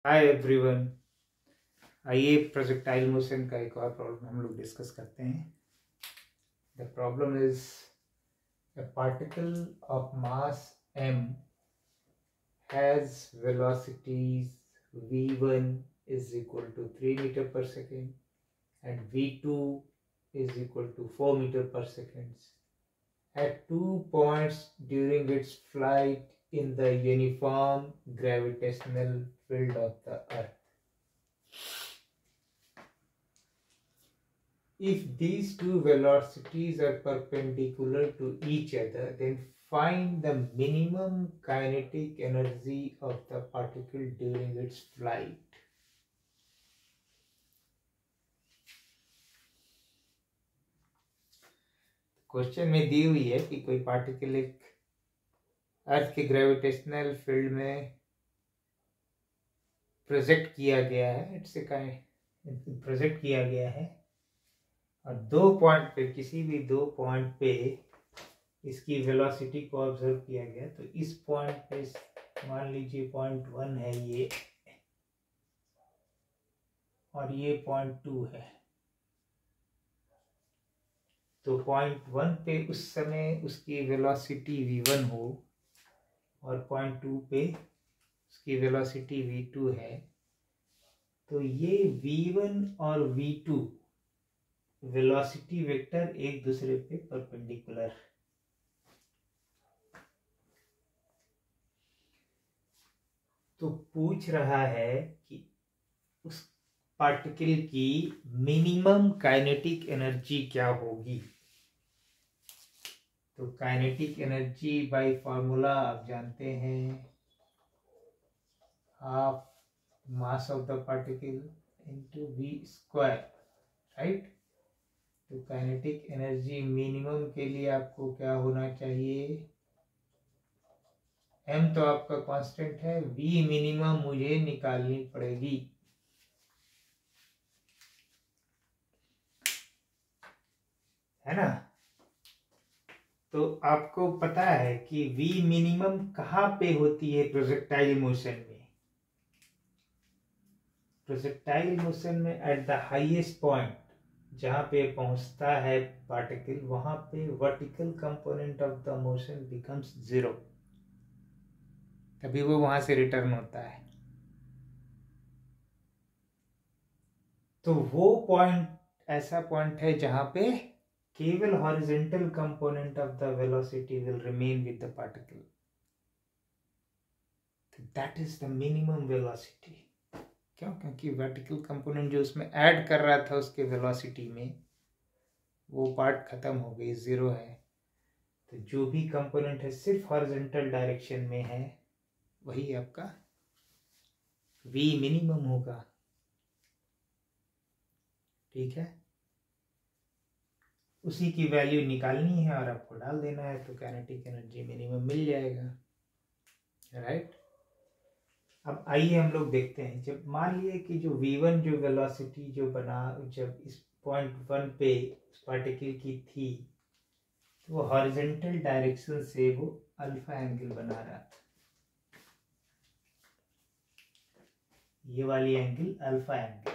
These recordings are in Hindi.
Hi everyone. आइए प्रोजेक्टाइल मोशन का एक और प्रॉब्लम हम लोग डिस्कस करते हैं। The problem is a particle of mass m has velocities v1 is equal to 3 meter per second and v2 is equal to 4 meter per second at 2 points during its flight in the uniform gravitational field of the earth. If these two velocities are perpendicular to each other, then find the minimum kinetic energy of the particle during its flight. Question में दी हुई है कि कोई पार्टिकल एक अर्थ के ग्रेविटेशनल फील्ड में प्रोजेक्ट किया गया है, प्रोजेक्ट किया गया है और 2 पॉइंट पे, किसी भी 2 पॉइंट पे इसकी वेलोसिटी को ऑब्जर्व किया गया। तो इस पॉइंट पे मान लीजिए पॉइंट 1 है ये और ये पॉइंट 2 है। तो पॉइंट 1 पे उस समय उसकी वेलोसिटी v1 हो और पॉइंट 2 पे उसकी वेलोसिटी v2 है। तो ये v1 और v2 वेलोसिटी वेक्टर एक दूसरे पे परपेंडिकुलर। तो पूछ रहा है कि उस पार्टिकल की मिनिमम काइनेटिक एनर्जी क्या होगी। तो काइनेटिक एनर्जी बाय फॉर्मूला आप जानते हैं, half mass of the particle into v square, right. तो काइनेटिक एनर्जी मिनिमम के लिए आपको क्या होना चाहिए, m तो आपका कांस्टेंट है, v मिनिमम मुझे निकालनी पड़ेगी। है ना। तो आपको पता है कि v मिनिमम कहाँ पे होती है प्रोजेक्टाइल मोशन में। प्रोजेक्टाइल मोशन में एट द हाईएस्ट पॉइंट जहां पे पहुंचता है पार्टिकल, वहां पे vertical component of the motion becomes 0, तभी वो वहां से रिटर्न होता है। तो वो पॉइंट ऐसा पॉइंट है जहां पे केवल horizontal component of the velocity will remain with the particle. That is the minimum velocity. क्यों? क्योंकि वर्टिकल कंपोनेंट जो उसमें ऐड कर रहा था उसके वेलोसिटी में, वो पार्ट खत्म हो गई, 0 है। तो जो भी कंपोनेंट है सिर्फ हॉरिजॉन्टल डायरेक्शन में है, वही आपका v मिनिमम होगा। ठीक है, उसी की वैल्यू निकालनी है और आपको डाल देना है, तो काइनेटिक एनर्जी मिनिमम मिल जाएगा, राइट। अब आइए हम लोग देखते हैं, जब मान लिए कि जो v1 जो वेलोसिटी जो बना, जब इस पॉइंट 1 पे उस पार्टिकल की थी, तो वो हॉरिजॉन्टल डायरेक्शन से वो अल्फा एंगल बना रहा था। ये वाली एंगल अल्फा एंगल,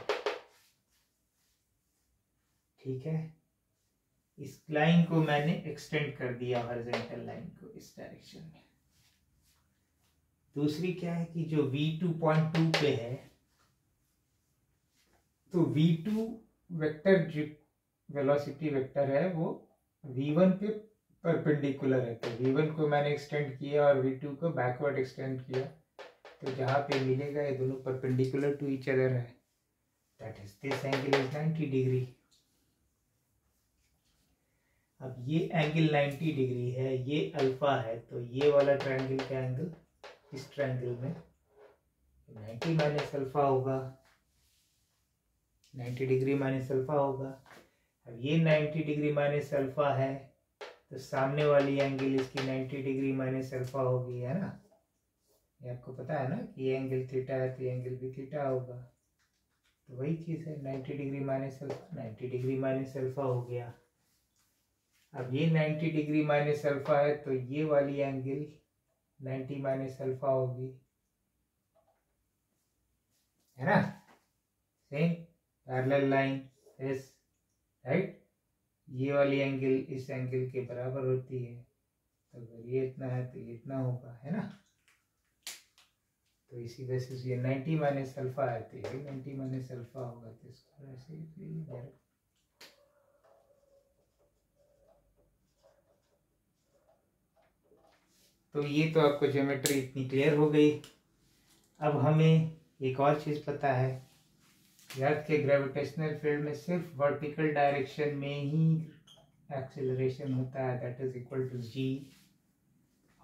ठीक है। इस लाइन को मैंने एक्सटेंड कर दिया, हॉरिजॉन्टल लाइन को इस डायरेक्शन में। दूसरी क्या है कि जो v2.2 पे है, तो v2 वेक्टर जो वेलोसिटी वेक्टर है वो v1 पे परपेंडिकुलर है। तो v1 को मैंने एक्सटेंड किया और v2 को बैकवर्ड एक्सटेंड किया, तो जहां पे मिलेगा ये दोनों परपेंडिकुलर टू ईच अदर है। That is this angle is 90 degree. अब ये एंगल 90 डिग्री है, ये अल्फा है, तो ये वाला ट्रायंगल का एंगल इस ट्रायंगल में 90 माइनस अल्फा होगा, 90 डिग्री माइनस अल्फा होगा। अब ये 90 डिग्री माइनस अल्फा है, तो सामने वाली एंगल इसकी 90 डिग्री माइनस अल्फा होगी, है ना। ये आपको पता है ना कि ये एंगल थीटा है, तो ये एंगल भी थीटा होगा। तो वही चीज़ है, 90 degree minus alpha, 90 degree minus alpha हो गया। अब ये 90 डिग्री माइनस अल्फा है, तो ये वाली एंगल 90 माइनस अल्फा होगी। है ना, सेम पैरेलल लाइन इस राइट, ये वाली एंगल इस एंगल के बराबर होती है, तो अगर ये इतना है तो ये इतना होगा, है ना। तो इसी वजह से ये 90 माइनस अल्फा है तो ये 90 माइनस अल्फा होगा, तो इसको ऐसे ही। तो ये तो आपको ज्योमेट्री इतनी क्लियर हो गई। अब हमें एक और चीज़ पता है, अर्थ के ग्रेविटेशनल फील्ड में सिर्फ वर्टिकल डायरेक्शन में ही एक्सेलरेशन होता है, that is equal to g.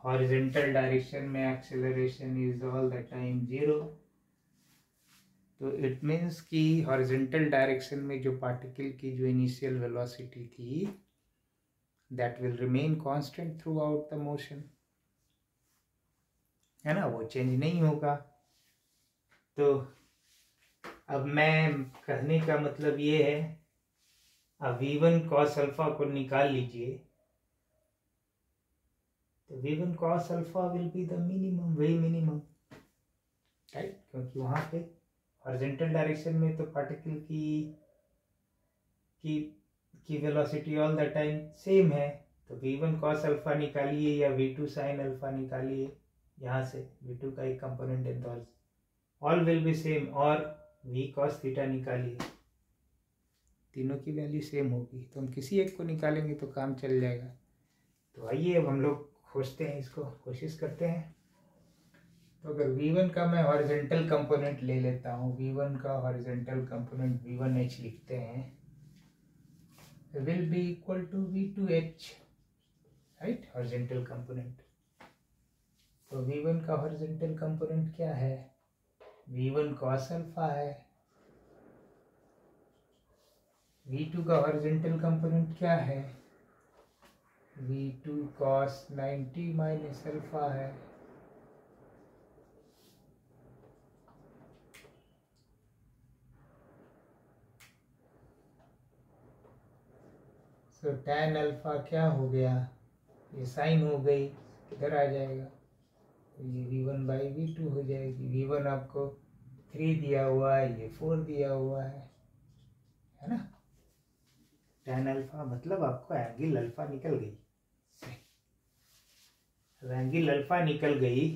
Horizontal direction में acceleration is all the time 0। तो इट मीन्स कि हॉरिजॉन्टल डायरेक्शन में जो पार्टिकल की जो इनिशियल वेलोसिटी थी that will remain constant throughout the motion, है ना, वो चेंज नहीं होगा। तो अब मैं कहने का मतलब ये है, अब v1 cos अल्फा को निकाल लीजिए, तो v1 cos alpha will be the minimum, वही मिनिमम, राइट, क्योंकि वहां पे हॉरिजॉन्टल डायरेक्शन में तो पार्टिकल की velocity all the time same है, तो v1 cos अल्फा निकालिए या v2 sin अल्फा निकालिए, यहाँ से v2 का एक कंपोनेंट है तो ऑल विल बी सेम, और v cos थीटा निकालिए, तीनों की वैल्यू सेम होगी, तो हम किसी एक को निकालेंगे तो काम चल जाएगा। तो आइए अब हम लोग खोजते हैं, इसको कोशिश करते हैं। तो अगर v1 का मैं हॉरिजॉन्टल कंपोनेंट ले लेता हूँ, v1 का हॉरिजॉन्टल कंपोनेंट v1h लिखते हैं, will be equal to v2h, right, horizontal component. तो v1 का हॉरिजॉन्टल कंपोनेंट क्या है, v1 cos अल्फा है। v2 का हॉरिजॉन्टल कंपोनेंट क्या है, v2 cos 90 माइनस अल्फा है। तो tan अल्फा क्या हो गया, ये साइन हो गई, किधर आ जाएगा, तो ये v1 बाई v2 हो जाएगी। v1 आपको 3 दिया हुआ है, ये 4 दिया हुआ है ना। tan अल्फा मतलब आपको एंगल अल्फा निकल गई, अब एंगल अल्फा निकल गई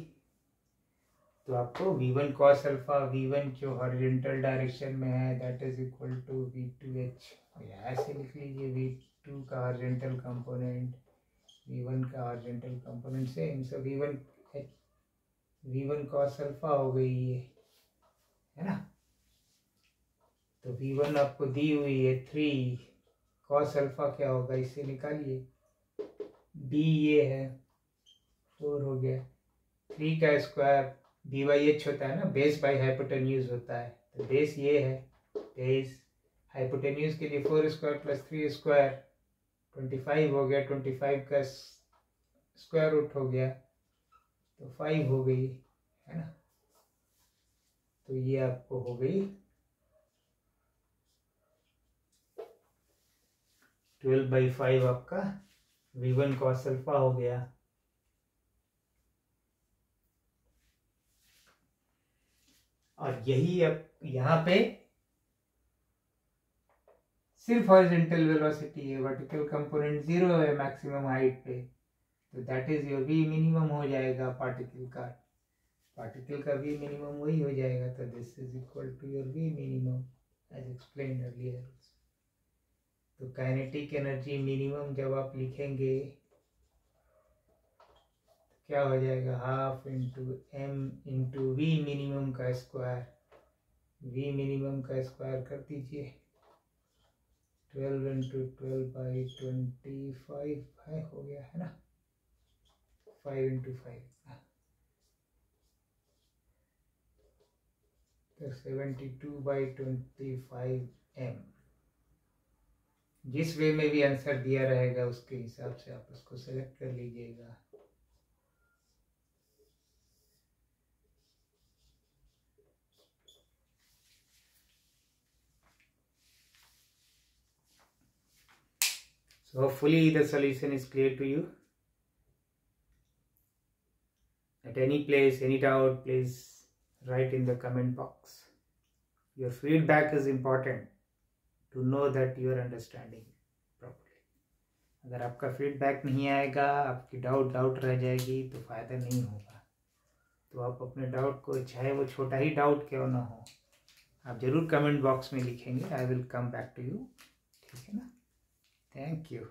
तो आपको v1 cos अल्फा, v1 जो हॉरिजॉन्टल डायरेक्शन में है that is equal to v2h, ऐसे लिख लीजिए, v2 का हॉरिजॉन्टल कंपोनेंट, v1 का हॉरिजॉन्टल कंपोनेंट सेम, सो v1 cos अल्फा हो गई ये, है ना। तो v1 आपको दी हुई है 3, cos अल्फा क्या होगा, इससे निकालिए, d ये है 4 हो गया, 3 का स्क्वायर डी बाई एच होता है ना, बेस बाई हाइपोटेन्यूज होता है, तो बेस ये है, बेस हाइपोटेन्यूज के लिए 4 स्क्वायर प्लस 3 स्क्वायर 25 हो गया, 25 का स्क्वायर रूट हो गया तो 5 हो गई, है ना। तो ये आपको हो गई 12/5 आपका v1 cos अल्फा हो गया। और यही अब यहाँ पे सिर्फ हॉरिजॉन्टल वेलोसिटी है, वर्टिकल कंपोनेंट 0 है मैक्सिमम हाइट पे, तो that is your v minimum हो जाएगा पार्टिकल का v मिनिमम वही हो जाएगा, तो this is equal to your v minimum as explained earlier. तो काइनेटिक एनर्जी मिनिमम जब आप लिखेंगे क्या हो जाएगा, half into m into V minimum का स्क्वायर, v मिनिमम का स्क्वायर कर दीजिए, 12 इंटू 12/25 है, हो गया, है ना, 5 इंटू 5, तो 72/25 m। जिस वे में भी आंसर दिया रहेगा उसके हिसाब से आप उसको सेलेक्ट कर लीजिएगा। So hopefully the solution is clear to you. At any place, any doubt, please write in the comment box. Your feedback is important to know that you are understanding properly. अगर आपका फीडबैक नहीं आएगा, आपकी डाउट रह जाएगी, तो फ़ायदा नहीं होगा। तो आप अपने डाउट को, चाहे वो छोटा ही डाउट क्यों ना हो, आप ज़रूर कमेंट बॉक्स में लिखेंगे। I will come back to you. ठीक है ना? Thank you.